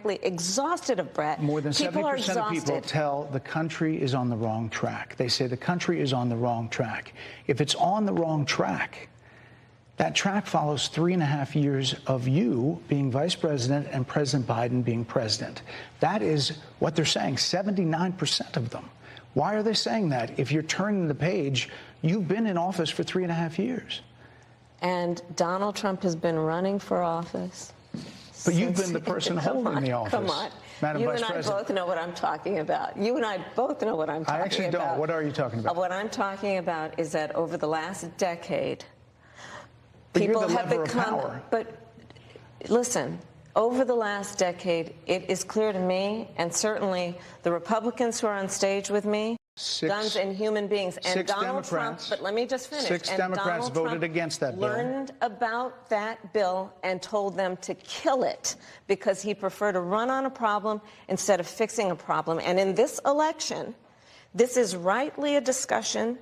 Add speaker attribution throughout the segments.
Speaker 1: frankly, exhausted of Bret.
Speaker 2: More than 70% of people tell the country is on the wrong track. They say the country is on the wrong track. If it's on the wrong track, that track follows 3.5 years of you being vice president and President Biden being president. That is what they're saying, 79% of them. Why are they saying that? If you're turning the page, you've been in office for 3.5 years.
Speaker 1: And Donald Trump has been running for office.
Speaker 2: But you've been the person holding the office.
Speaker 1: Come on.
Speaker 2: Madam
Speaker 1: You
Speaker 2: Vice
Speaker 1: and I
Speaker 2: President.
Speaker 1: both know what I'm talking about. You and I both know what I'm talking about.
Speaker 2: I actually don't. What are you talking about?
Speaker 1: What I'm talking about is that over the last decade,
Speaker 2: but
Speaker 1: people
Speaker 2: you're the
Speaker 1: have
Speaker 2: lever
Speaker 1: become.
Speaker 2: Of power.
Speaker 1: But listen, over the last decade, it is clear to me, and certainly the Republicans who are on stage with me, guns and human beings, and Donald Trump. But let me just finish.
Speaker 2: 6 Democrats voted against that bill.
Speaker 1: Learned about that bill and told them to kill it because he preferred to run on a problem instead of fixing a problem. And in this election, this is rightly a discussion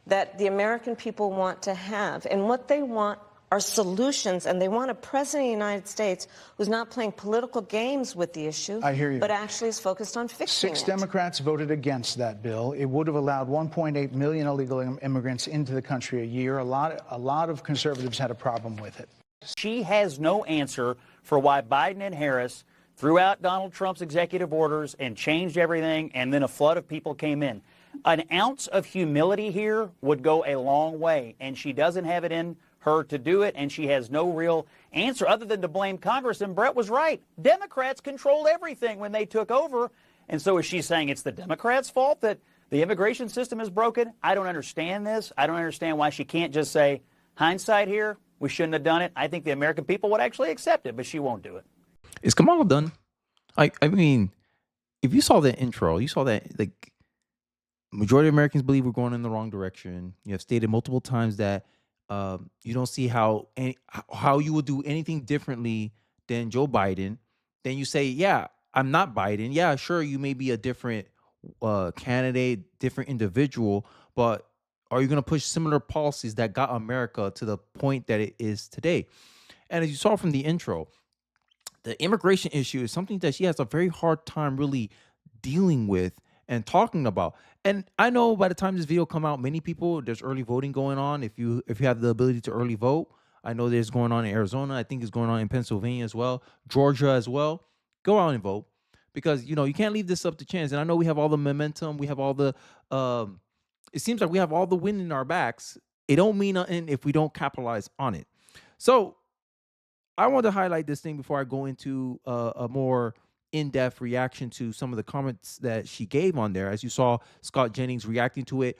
Speaker 1: that the American people want to have, and what they want are solutions, and they want a president of the United States who's not playing political games with the issue.
Speaker 2: I hear you.
Speaker 1: But actually is focused on fixing it.
Speaker 2: 6 Democrats voted against that bill. It would have allowed 1.8 million illegal immigrants into the country a year. A lot of conservatives had a problem with it.
Speaker 3: She has no answer for why Biden and Harris threw out Donald Trump's executive orders and changed everything, and then a flood of people came in. An ounce of humility here would go a long way, and she doesn't have it in her to do it, and she has no real answer other than to blame Congress. And Bret was right. Democrats controlled everything when they took over. And so is she saying it's the Democrats' fault that the immigration system is broken? I don't understand this. I don't understand why she can't just say, hindsight here, we shouldn't have done it. I think the American people would actually accept it, but she won't do it.
Speaker 4: Is Kamala done? I mean, if you saw the intro, you saw that, like, majority of Americans believe we're going in the wrong direction. You have stated multiple times that you don't see how you would do anything differently than Joe Biden. Then you say, yeah, I'm not Biden. Yeah, sure, you may be a different candidate, different individual, but are you going to push similar policies that got America to the point that it is today? And as you saw from the intro, the immigration issue is something that she has a very hard time really dealing with and talking about. And I know by the time this video come out, many people, there's early voting going on. If you have the ability to early vote, I know there's going on in Arizona. I think it's going on in Pennsylvania as well, Georgia as well. Go out and vote, because you can't leave this up to chance. And I know we have all the momentum, we have all the it seems like we have all the wind in our backs. It don't mean nothing if we don't capitalize on it. So I want to highlight this thing before I go into a more in-depth reaction to some of the comments that she gave on there. As you saw Scott Jennings reacting to it,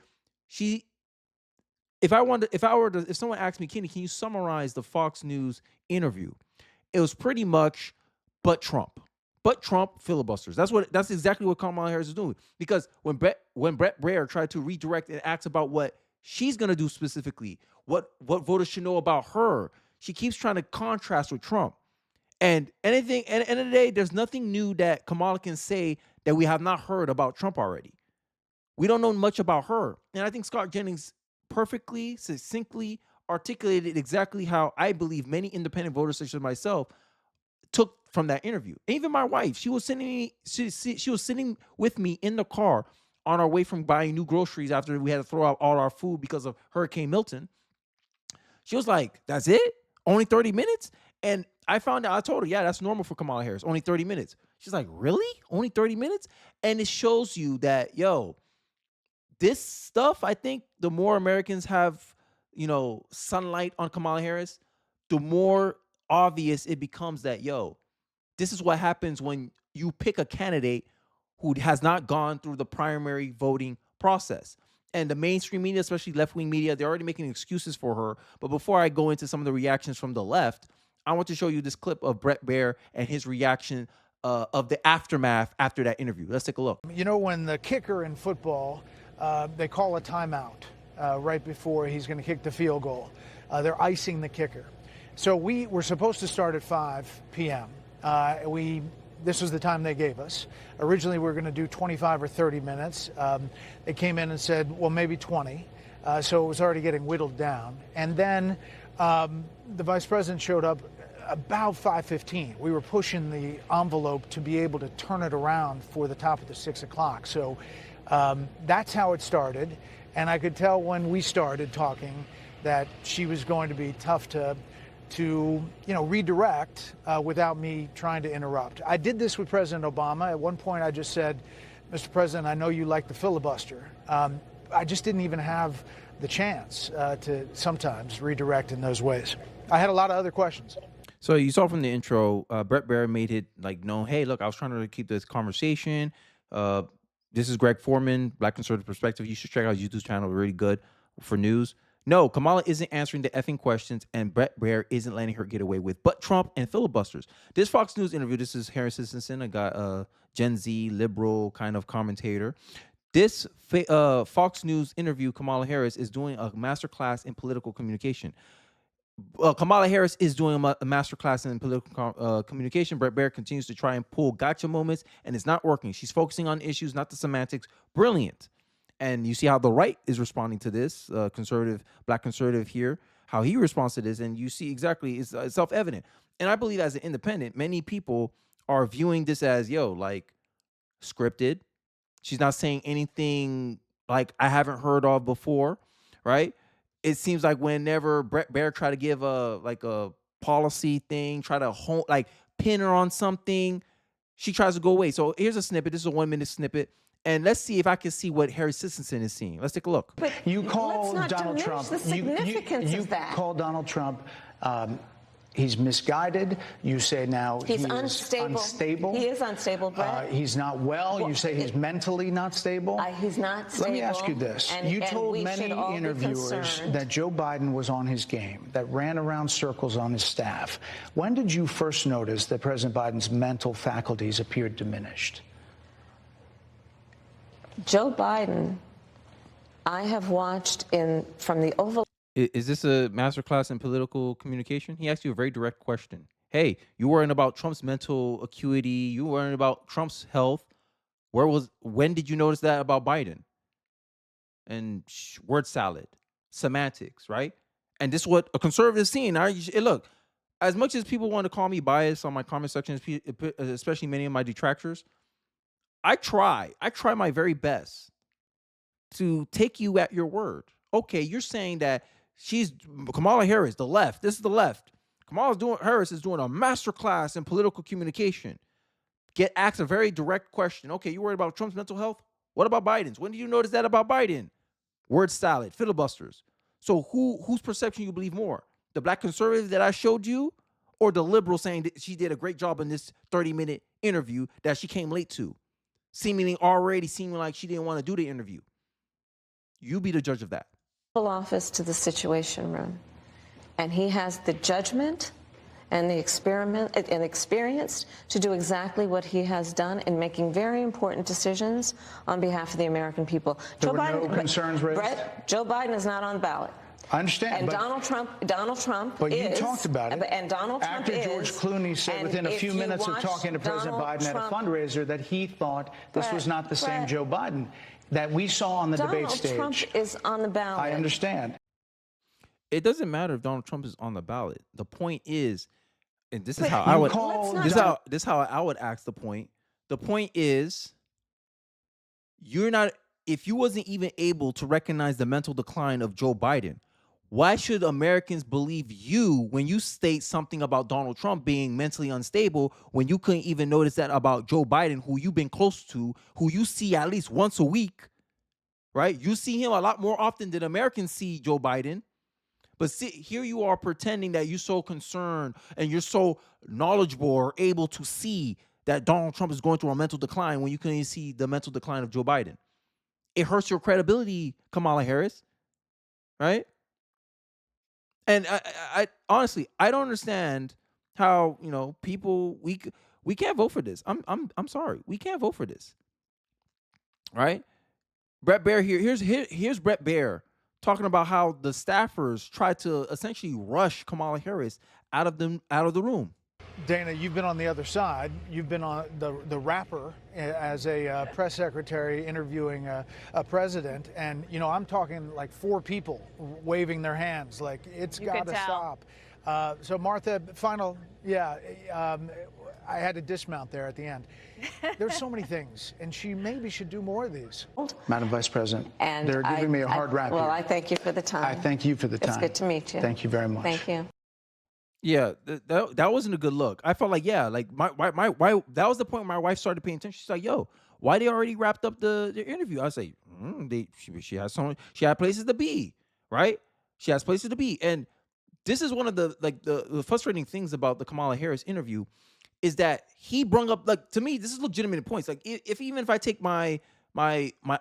Speaker 4: if someone asked me, Kenny, can you summarize the Fox News interview? It was pretty much, but Trump filibusters. That's exactly what Kamala Harris is doing. Because when Bret Baier tried to redirect and ask about what she's gonna do specifically, what voters should know about her, she keeps trying to contrast with Trump. And at the end of the day, there's nothing new that Kamala can say that we have not heard about Trump already. We don't know much about her. And I think Scott Jennings perfectly, succinctly articulated exactly how I believe many independent voters, such as myself, took from that interview. And even my wife, she was sitting with me in the car on our way from buying new groceries after we had to throw out all our food because of Hurricane Milton. She was like, that's it? Only 30 minutes? And I found out, I told her, yeah, that's normal for Kamala Harris, only 30 minutes. She's like, really? Only 30 minutes? And it shows you that, this stuff, I think the more Americans have, sunlight on Kamala Harris, the more obvious it becomes that, this is what happens when you pick a candidate who has not gone through the primary voting process. And the mainstream media, especially left-wing media, they're already making excuses for her. But before I go into some of the reactions from the left, I want to show you this clip of Bret Baier and his reaction of the aftermath after that interview. Let's take a look.
Speaker 2: When the kicker in football, they call a timeout right before he's going to kick the field goal. They're icing the kicker. So we were supposed to start at 5 p.m. This was the time they gave us. Originally, we were going to do 25 or 30 minutes. They came in and said, well, maybe 20. So it was already getting whittled down. And then the vice president showed up about 5:15. We were pushing the envelope to be able to turn it around for the top of the 6 o'clock. So that's how it started. And I could tell when we started talking that she was going to be tough to redirect without me trying to interrupt. I did this with President Obama. At one point, I just said, Mr. President, I know you like the filibuster. I just didn't even have the chance to sometimes redirect in those ways. I had a lot of other questions.
Speaker 4: So you saw from the intro, Bret Baier made it known, hey, look, I was trying to keep this conversation. This is Greg Foreman, Black Conservative Perspective. You should check out his YouTube channel, really good for news. No, Kamala isn't answering the effing questions, and Bret Baier isn't letting her get away with but Trump and filibusters. This Fox News interview, this is Harris Sisson, a Gen Z liberal kind of commentator. This Fox News interview, Kamala Harris is doing a masterclass in political communication. Kamala Harris is doing a masterclass in political communication. Bret Baier continues to try and pull gotcha moments, and it's not working. She's focusing on issues, not the semantics. Brilliant. And you see how the right is responding to this, black conservative here, how he responds to this, and you see exactly, it's self-evident. And I believe as an independent, many people are viewing this as, scripted. She's not saying anything like I haven't heard of before, right? It seems like whenever Bret Baier try to give a policy thing, try to pin her on something, she tries to go away. So here's a snippet. This is a 1-minute snippet. And let's see if I can see what Harry Sisson is seeing. Let's take a look.
Speaker 1: But
Speaker 2: you call Donald Trump.
Speaker 1: The significance
Speaker 2: you
Speaker 1: of that.
Speaker 2: call Donald Trump. He's misguided. You say now
Speaker 1: he's unstable. He is unstable, Brett.
Speaker 2: He's not well. You say he's mentally not stable.
Speaker 1: He's not stable.
Speaker 2: Let me ask you this. You told many interviewers that Joe Biden was on his game, that ran around circles on his staff. When did you first notice that President Biden's mental faculties appeared diminished?
Speaker 1: Joe Biden, I have watched from the Oval.
Speaker 4: Is this a masterclass in political communication? He asked you a very direct question. Hey, you worrying about Trump's mental acuity? You worrying about Trump's health? When did you notice that about Biden? And word salad, semantics, right? And this is what a conservative is seeing. Look, as much as people want to call me biased on my comment section, especially many of my detractors, I try my very best to take you at your word. Okay, you're saying that she's Kamala Harris, the left. This is the left. Harris is doing a masterclass in political communication. Get asked a very direct question. Okay, you worried about Trump's mental health? What about Biden's? When did you notice that about Biden? Word salad, filibusters. So whose perception you believe more? The black conservative that I showed you, or the liberal saying that she did a great job in this 30-minute interview that she came late to, seeming like she didn't want to do the interview? You be the judge of that.
Speaker 1: Office to the Situation Room, and he has the judgment and the experience to do exactly what he has done in making very important decisions on behalf of the American people.
Speaker 2: There were no concerns raised?
Speaker 1: Brett, Joe Biden is not on the ballot.
Speaker 2: I understand.
Speaker 1: And Donald Trump
Speaker 2: but
Speaker 1: is.
Speaker 2: You talked about it.
Speaker 1: And Donald Trump
Speaker 2: After George Clooney said within a few minutes of talking to President Biden at a fundraiser that he thought this was not the same Joe Biden that we saw on the debate stage.
Speaker 1: Donald Trump is on the ballot.
Speaker 2: I understand.
Speaker 4: It doesn't matter if Donald Trump is on the ballot. The point is, and this is how I would ask the point. The point is, if you wasn't even able to recognize the mental decline of Joe Biden, why should Americans believe you when you state something about Donald Trump being mentally unstable when you couldn't even notice that about Joe Biden, who you've been close to, who you see at least once a week, right? You see him a lot more often than Americans see Joe Biden. But here you are pretending that you're so concerned and you're so knowledgeable or able to see that Donald Trump is going through a mental decline when you couldn't even see the mental decline of Joe Biden. It hurts your credibility, Kamala Harris, right? And I honestly, I don't understand how, people, we can't vote for this. I'm sorry. We can't vote for this. Right? Bret Baier here. Here's Bret Baier talking about how the staffers tried to essentially rush Kamala Harris out of the room.
Speaker 2: Dana, you've been on the other side. You've been on the rapper as a press secretary interviewing a president. And, I'm talking like 4 people waving their hands like it's got to stop. So Martha, final, I had to dismount there at the end. There's so many things, and she maybe should do more of these. Madam Vice President,
Speaker 1: And
Speaker 2: they're giving me a hard rap
Speaker 1: Well,
Speaker 2: here.
Speaker 1: I thank you for the time.
Speaker 2: I thank you for the time.
Speaker 1: It's good to meet you.
Speaker 2: Thank you very much.
Speaker 1: Thank you.
Speaker 4: Yeah, that wasn't a good look. I felt like, my that was the point where my wife started paying attention. She's like, yo, why they already wrapped up the interview? I say, she had places to be, right? She has places to be. And this is one of the frustrating things about the Kamala Harris interview is that he brung up, like, to me, this is legitimate points. Like, even if I take my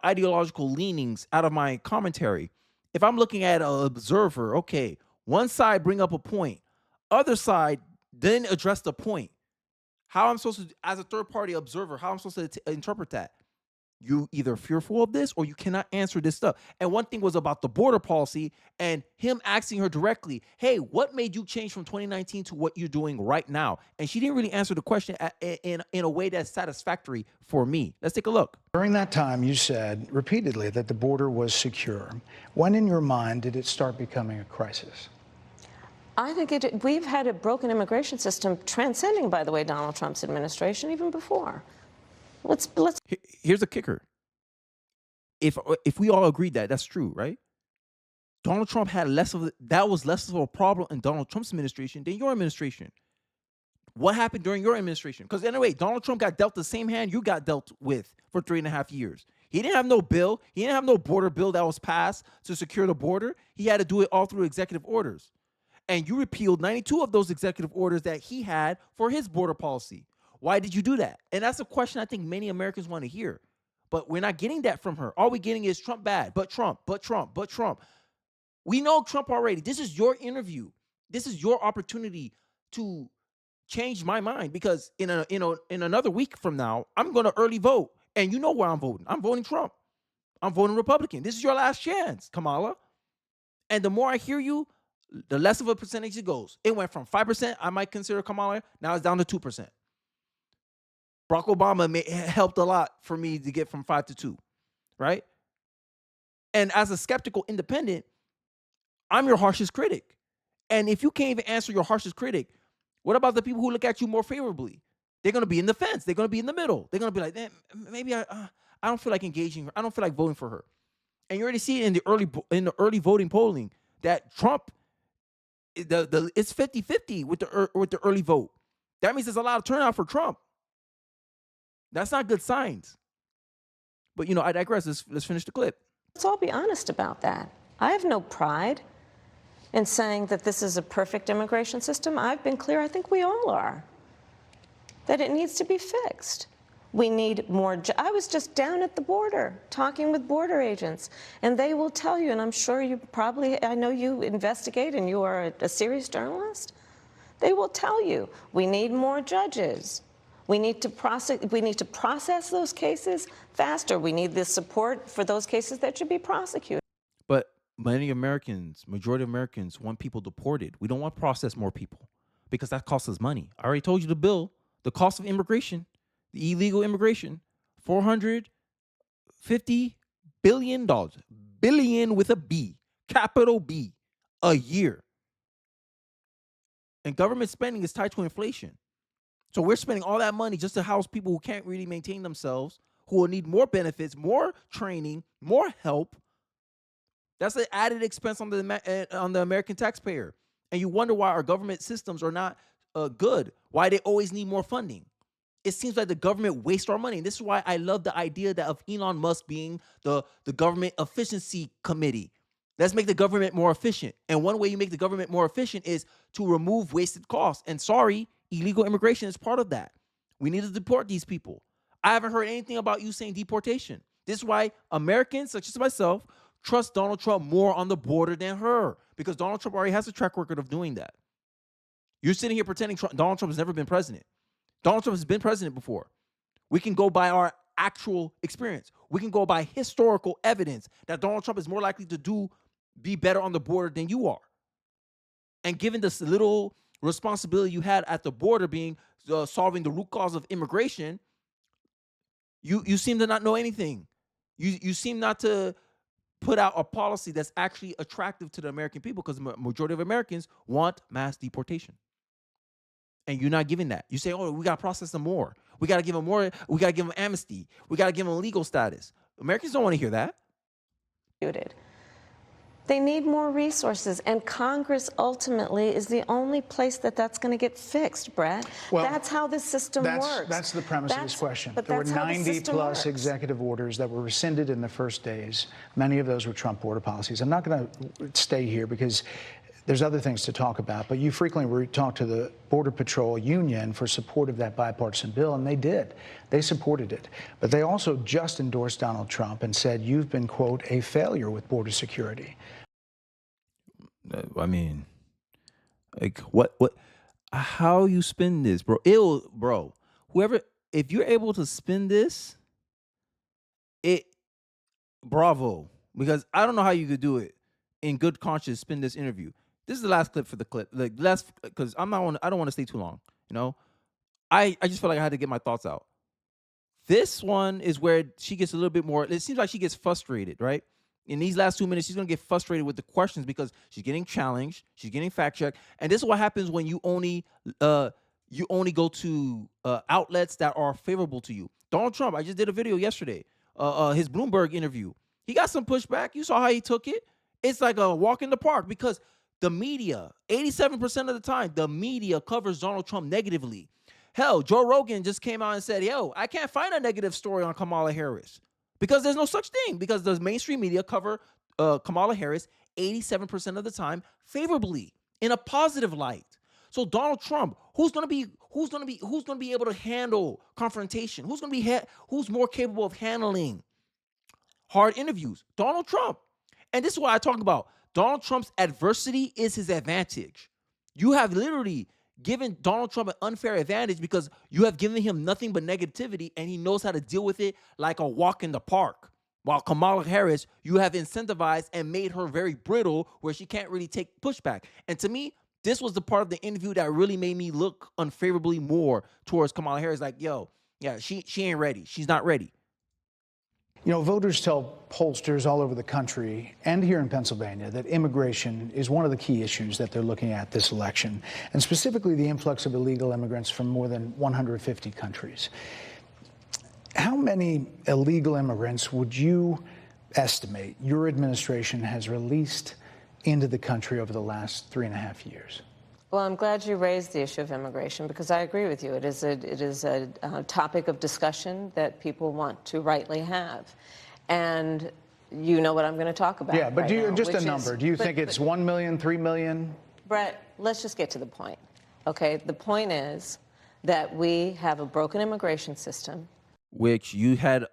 Speaker 4: ideological leanings out of my commentary, if I'm looking at an observer, okay, one side bring up a point, other side then address the point. How I'm supposed to, as a third party observer, how I'm supposed to interpret that? You either fearful of this or you cannot answer this stuff. And one thing was about the border policy and him asking her directly, hey, what made you change from 2019 to what you're doing right now? And she didn't really answer the question in a way that's satisfactory for me. Let's take a look.
Speaker 2: During that time, you said repeatedly that the border was secure. When in your mind did it start becoming a crisis?
Speaker 1: I think we've had a broken immigration system transcending, by the way, Donald Trump's administration, even before. Let's.
Speaker 4: Here's the kicker. If we all agreed that that's true, right? Donald Trump had less of a problem in Donald Trump's administration than your administration. What happened during your administration? Because anyway, Donald Trump got dealt the same hand you got dealt with for 3.5 years. He didn't have no bill. He didn't have no border bill that was passed to secure the border. He had to do it all through executive orders. And you repealed 92 of those executive orders that he had for his border policy. Why did you do that? And that's a question I think many Americans want to hear. But we're not getting that from her. All we're getting is Trump bad, but Trump, but Trump, but Trump. We know Trump already. This is your interview. This is your opportunity to change my mind, because in another week from now, I'm going to early vote. And you know where I'm voting. I'm voting Trump. I'm voting Republican. This is your last chance, Kamala. And the more I hear you, the less of a percentage it goes. It went from 5%, I might consider Kamala, now it's down to 2%. Barack Obama helped a lot for me to get from 5 to 2, right? And as a skeptical independent, I'm your harshest critic. And if you can't even answer your harshest critic, what about the people who look at you more favorably? They're going to be in the fence. They're going to be in the middle. They're going to be like, maybe I don't feel like engaging her. I don't feel like voting for her. And you already see it in the early voting polling that Trump, it's 50-50 with the early vote. That means there's a lot of turnout for Trump. That's not good signs. But, I digress. Let's finish the clip.
Speaker 1: Let's all be honest about that. I have no pride in saying that this is a perfect immigration system. I've been clear, I think we all are, that it needs to be fixed. We need more. I was just down at the border talking with border agents, and they will tell you, and I'm sure I know you investigate and you are a serious journalist. They will tell you, we need more judges. We need to process those cases faster. We need the support for those cases that should be prosecuted.
Speaker 4: But majority of Americans want people deported. We don't want to process more people because that costs us money. I already told you the cost of immigration, the illegal immigration, $450 billion, billion with a B, capital B, a year. And government spending is tied to inflation. So we're spending all that money just to house people who can't really maintain themselves, who will need more benefits, more training, more help. That's an added expense on the American taxpayer. And you wonder why our government systems are not good, why they always need more funding. It seems like the government wastes our money. And this is why I love the idea of Elon Musk being the government efficiency committee. Let's make the government more efficient. And one way you make the government more efficient is to remove wasted costs. And sorry, illegal immigration is part of that. We need to deport these people. I haven't heard anything about you saying deportation. This is why Americans, such as myself, trust Donald Trump more on the border than her, because Donald Trump already has a track record of doing that. You're sitting here pretending Donald Trump has never been president. Donald Trump has been president before. We can go by our actual experience. We can go by historical evidence that Donald Trump is more likely to be better on the border than you are. And given this little responsibility you had at the border being solving the root cause of immigration, you seem to not know anything. You seem not to put out a policy that's actually attractive to the American people, because the majority of Americans want mass deportation. And you're not giving that. You say, oh, we got to process them more. We got to give them more. We got to give them amnesty. We got to give them legal status. Americans don't want to hear that.
Speaker 1: They need more resources, and Congress ultimately is the only place that that's going to get fixed, Bret.
Speaker 2: Well,
Speaker 1: that's how this system works.
Speaker 2: That's the premise of this question.
Speaker 1: But
Speaker 2: there were
Speaker 1: that's how the
Speaker 2: 90
Speaker 1: system
Speaker 2: plus
Speaker 1: works.
Speaker 2: executive orders that were rescinded in the first days. Many of those were Trump border policies. I'm not going to stay here because there's other things to talk about, but you frequently talk to the Border Patrol Union for support of that bipartisan bill, and they did. They supported it. But they also just endorsed Donald Trump and said, you've been, quote, a failure with border security.
Speaker 4: I mean, like, how you spin this, bro? Bro, whoever, if you're able to spin this, bravo. Because I don't know how you could do it in good conscience, spin this interview. This is the last clip for the clip. Like, because I don't want to stay too long, you know? I just felt like I had to get my thoughts out. This one is where she gets a little bit more, it seems like she gets frustrated, right? In these last 2 minutes, she's going to get frustrated with the questions because she's getting challenged, she's getting fact checked, and this is what happens when you only go to outlets that are favorable to you. Donald Trump, I just did a video yesterday, his Bloomberg interview. He got some pushback. You saw how he took it. It's like a walk in the park because the media, 87% of the time, the media covers Donald Trump negatively. Hell, Joe Rogan just came out and said, yo, I can't find a negative story on Kamala Harris. Because there's no such thing, because the mainstream media cover Kamala Harris 87% of the time favorably, in a positive light. So Donald Trump, who's gonna be able to handle confrontation? Who's more capable of handling hard interviews? Donald Trump. And this is what I talk about. Donald Trump's adversity is his advantage. You have literally given Donald Trump an unfair advantage because you have given him nothing but negativity, and he knows how to deal with it like a walk in the park. While Kamala Harris, you have incentivized and made her very brittle where she can't really take pushback. And to me, this was the part of the interview that really made me look unfavorably more towards Kamala Harris. Like, yo, yeah, she ain't ready. She's not ready.
Speaker 2: You know, voters tell pollsters all over the country and here in Pennsylvania that immigration is one of the key issues that they're looking at this election, and specifically the influx of illegal immigrants from more than 150 countries. How many illegal immigrants would you estimate your administration has released into the country over the last 3.5 years?
Speaker 1: Well, I'm glad you raised the issue of immigration because I agree with you. It is a topic of discussion that people want to rightly have. And you know what I'm going to talk about.
Speaker 2: Yeah, but
Speaker 1: right
Speaker 2: just a number. Do you think it's 1 million, 3 million?
Speaker 1: Bret, let's just get to the point. Okay, the point is that we have a broken immigration system.
Speaker 4: Which you had,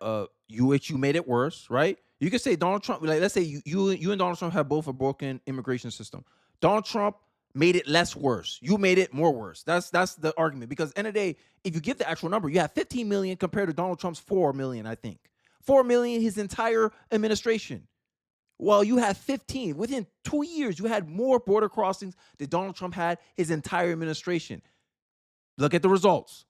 Speaker 4: which you made it worse, right? You could say Donald Trump, like, let's say you and Donald Trump have both a broken immigration system. Donald Trump made it less worse. You made it more worse. That's the argument. Because at the end of the day, if you give the actual number, you have 15 million compared to Donald Trump's 4 million, I think. 4 million his entire administration. Well, you have 15. Within 2 years, you had more border crossings than Donald Trump had his entire administration. Look at the results.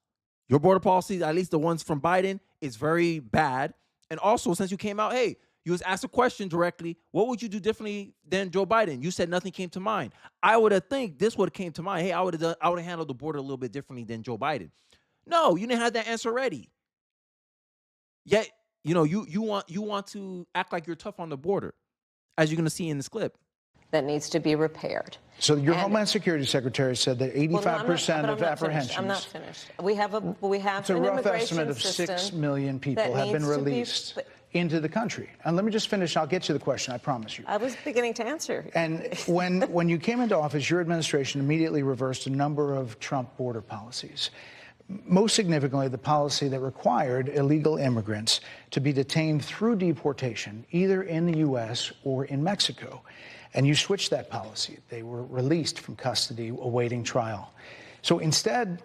Speaker 4: Your border policy, at least the ones from Biden, is very bad. And also, since you came out, hey, you was asked a question directly, what would you do differently than Joe Biden? You said nothing came to mind. I would have think this would have came to mind. Hey, I would have handled the border a little bit differently than Joe Biden. No, you didn't have that answer ready. Yet, you know, you want to act like you're tough on the border, as you're going to see in this clip.
Speaker 1: That needs to be repaired.
Speaker 2: So your Homeland Security Secretary said that 85% of apprehensions.
Speaker 1: I'm not finished. We have
Speaker 2: it's a
Speaker 1: an
Speaker 2: rough
Speaker 1: immigration
Speaker 2: estimate of
Speaker 1: system
Speaker 2: 6 million people have been released into the country. And let me just finish. I'll get you the question. I promise you.
Speaker 1: I was beginning to answer.
Speaker 2: And when you came into office, your administration immediately reversed a number of Trump border policies. Most significantly, the policy that required illegal immigrants to be detained through deportation, either in the U.S. or in Mexico. And you switched that policy. They were released from custody awaiting trial. So instead,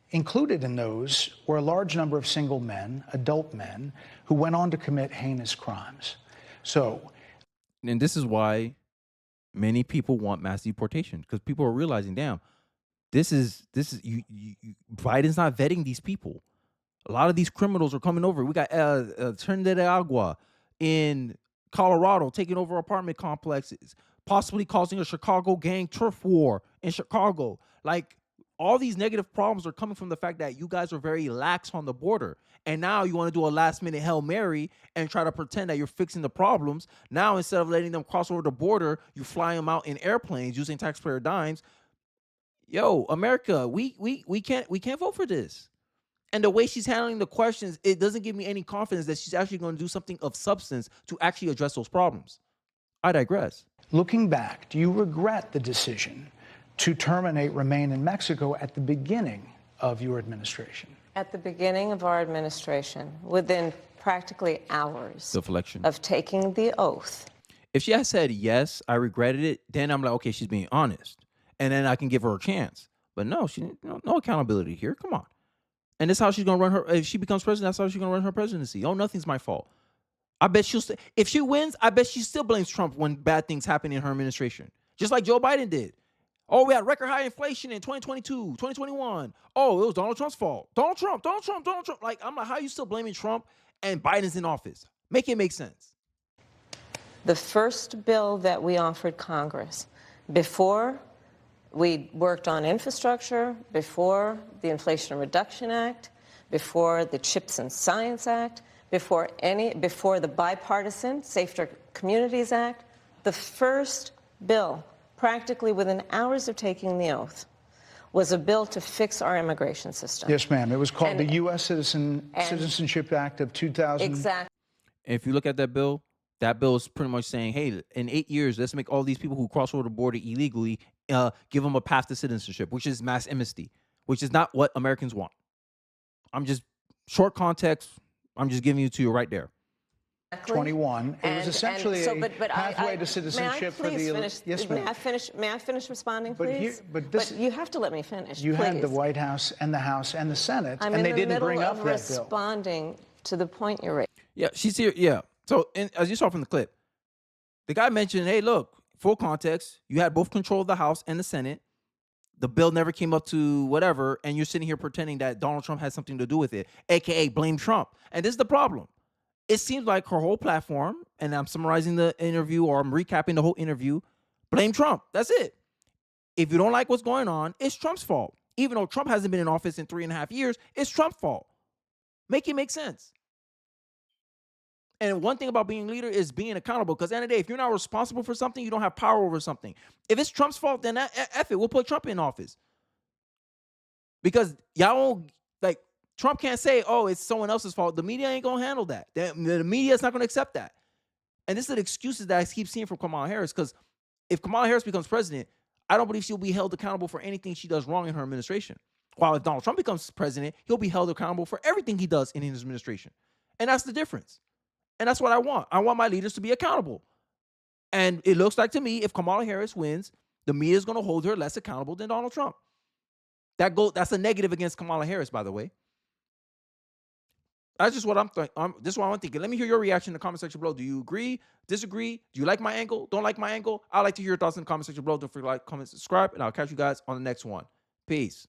Speaker 2: included in those were a large number of single men, adult men, who went on to commit heinous crimes. So,
Speaker 4: and this is why many people want mass deportation, because people are realizing, damn, this is Biden's not vetting these people. A lot of these criminals are coming over. We got Tren de Agua in Colorado, taking over apartment complexes, possibly causing a Chicago gang turf war in Chicago. Like, all these negative problems are coming from the fact that you guys are very lax on the border. And now you want to do a last minute Hail Mary and try to pretend that you're fixing the problems. Now, instead of letting them cross over the border, you fly them out in airplanes using taxpayer dimes. Yo, America, we can't vote for this. And the way she's handling the questions, it doesn't give me any confidence that she's actually going to do something of substance to actually address those problems. I digress.
Speaker 2: Looking back, do you regret the decision to terminate Remain in Mexico at the beginning of your administration?
Speaker 1: At the beginning of our administration, within practically hours
Speaker 4: Deflection.
Speaker 1: of taking the oath.
Speaker 4: If she had said yes, I regretted it, then I'm like, okay, she's being honest. And then I can give her a chance. But no, no accountability here. Come on. And this is how she's going to run her, if she becomes president, that's how she's going to run her presidency. Oh, nothing's my fault. I bet she'll, if she wins, I bet she still blames Trump when bad things happen in her administration. Just like Joe Biden did. Oh, we had record high inflation in 2022, 2021. Oh, it was Donald Trump's fault. Donald Trump. Like, I'm like, how are you still blaming Trump and Biden's in office? Make it make sense.
Speaker 1: The first bill that we offered Congress before we worked on infrastructure, before the Inflation Reduction Act, before the Chips and Science Act, before the bipartisan Safer Communities Act, the first bill, practically within hours of taking the oath, was a bill to fix our immigration system.
Speaker 2: Yes, ma'am. It was called the U.S. Citizenship Act of 2000.
Speaker 1: Exactly.
Speaker 4: If you look at that bill is pretty much saying, hey, in 8 years, let's make all these people who cross over the border illegally, give them a path to citizenship, which is mass amnesty, which is not what Americans want. I'm just, short context, I'm just giving you to you right there.
Speaker 2: 21. It was essentially a pathway to citizenship for the...
Speaker 1: Finish?
Speaker 2: Yes, ma'am.
Speaker 1: May I finish responding, please?
Speaker 2: But
Speaker 1: you have to let me finish,
Speaker 2: You
Speaker 1: please.
Speaker 2: had the White House and the House and the Senate,
Speaker 1: and they didn't bring up that bill. I'm in the middle of responding to the point you're raising.
Speaker 4: Yeah, she's here. Yeah. So, as you saw from the clip, the guy mentioned, hey, look, full context, you had both control of the House and the Senate. The bill never came up to whatever, and you're sitting here pretending that Donald Trump has something to do with it, a.k.a. blame Trump. And this is the problem. It seems like her whole platform, and I'm summarizing the interview or I'm recapping the whole interview, blame Trump. That's it. If you don't like what's going on, it's Trump's fault. Even though Trump hasn't been in office in 3.5 years, it's Trump's fault. Make it make sense. And one thing about being a leader is being accountable. Because at the end of the day, if you're not responsible for something, you don't have power over something. If it's Trump's fault, then F it. We'll put Trump in office. Because y'all won't, like, Trump can't say, oh, it's someone else's fault. The media ain't going to handle that. The media is not going to accept that. And this is the excuses that I keep seeing from Kamala Harris. Because if Kamala Harris becomes president, I don't believe she'll be held accountable for anything she does wrong in her administration. While if Donald Trump becomes president, he'll be held accountable for everything he does in his administration. And that's the difference. And that's what I want. I want my leaders to be accountable. And it looks like to me, if Kamala Harris wins, the media is going to hold her less accountable than Donald Trump. That's a negative against Kamala Harris, by the way. That's just what this is what I'm thinking. Let me hear your reaction in the comment section below. Do you agree? Disagree? Do you like my angle? Don't like my angle? I'd like to hear your thoughts in the comment section below. Don't forget to like, comment, subscribe, and I'll catch you guys on the next one. Peace.